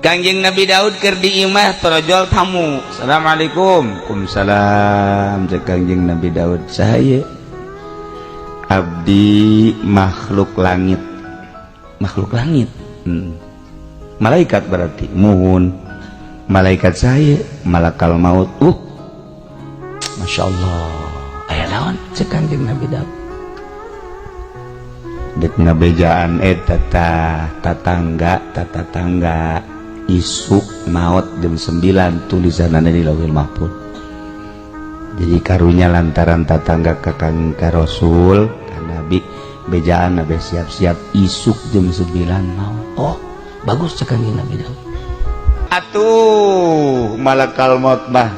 Kangjeng Nabi Daud keur di imah torojol tamu. Assalamualaikum. Waalaikumsalam. Cek Kangjeng Nabi Daud, saya abdi makhluk langit. Makhluk langit. Malaikat berarti. Muhun. Malaikat saya malakal maut. Masya Allah. Aya naon cek Kangjeng Nabi Daud. Dek ngabejaan tatangga isuk maut jam 9 tulisanana di Lauhul Mahfuz. Jadi karunya lantaran tatangga kakang ka Rasul ka Nabi bejaan abe siap-siap isuk jam 9 maut. Oh, bagus cek Kangjeng Nabi Daud. Atuh malakal maut mah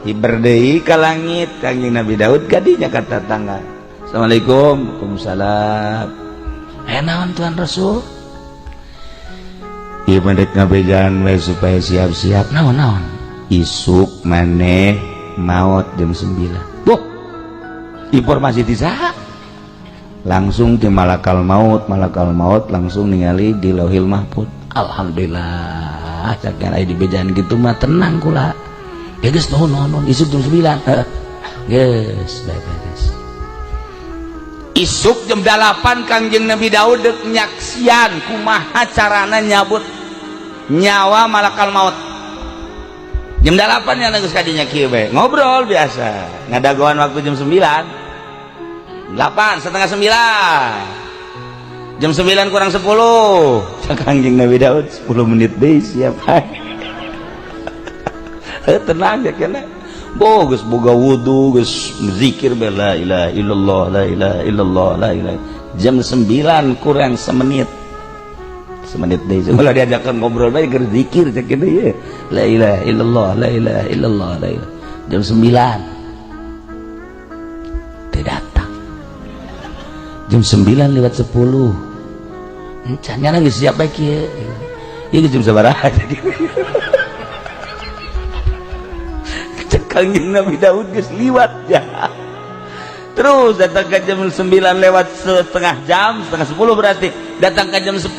hiberdeui ka langit. Kangjeng Nabi Daud kadinya ka tatangga. Assalamualaikum. Waalaikumsalam. Naon Tuhan Rasul? Ieu mah dek ngabejaan we supaya siap-siap. Naon? Isuk maneh maut jam 9. Boh. Informasi ti saha? Langsung ti malakal maut langsung ningali di Lauhil Mahfuz. Alhamdulillah. Saking aya di bejaan kitu mah tenang kula. Ya geus nuhun isuk jam 9. Geus beres. Isuk jam 8 Kangjeng Nabi Daud dek nyaksian kumaha carana nyabut nyawa malakal maut. Jam 8 ya geus kadinya kieu bae. Ngobrol biasa. Ngadagoan waktu jam 9. 8 setengah 9. Jam 9 kurang 10. Kangjeng Nabi Daud 10 menit deui siap. Tenang ya kena. Bogus boga wudu geus zikir la ilaha illallah la ilaha illallah la ilaha. Jam 9 kurang semenit deui ulah diajakan ngobrol bae keur zikir cek kitu ye la ilaha illallah la ilaha illallah la ilaha. Jam 9 teu datang. Jam 9 lewat 10 encan nya geus siap bae kieu. Ieu jam sabaraha jadi Kangjeng Nabi Daud geus liwat ya. Terus datang ke jam 9 lewat setengah jam, setengah 10 berarti. Datang ke jam 10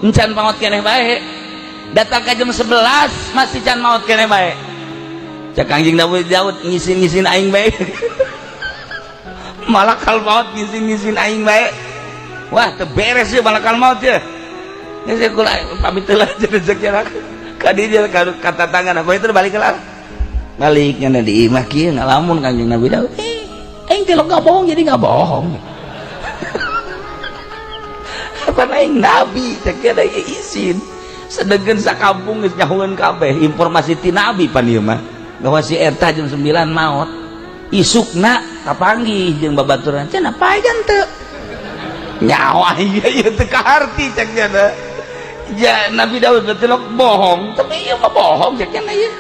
encan maot keneh bae. Datang ke jam 11 masih can maot keneh bae. Cak Kangjeng Nabi Daud ngisin-ngisin aing bae. Malakal maut ngisin-ngisin aing bae. Wah, teu beres ye malakal maut ye. Geus kula pamit heula jeung jarak. Kadinya kata tangan apa itu balik heula. Baliknya di imah kieu ngalamun Kangjeng Nabi Daud. Aing teh enggak bohong jadi enggak bohong. Apa aing nabi teh kada izin. Sedegeun sakampung geus nyahueun kabeh informasi ti nabi pan ieu mah. Bahwa si eta jam 9 maot. Isukna kapanggih jeung babaturan. Cenah paegan teu. Nyawa ieu teu kaharti cek cenah. Ya Nabi Daud teh bohong, tapi ieu mah bohong cek cenah ieu.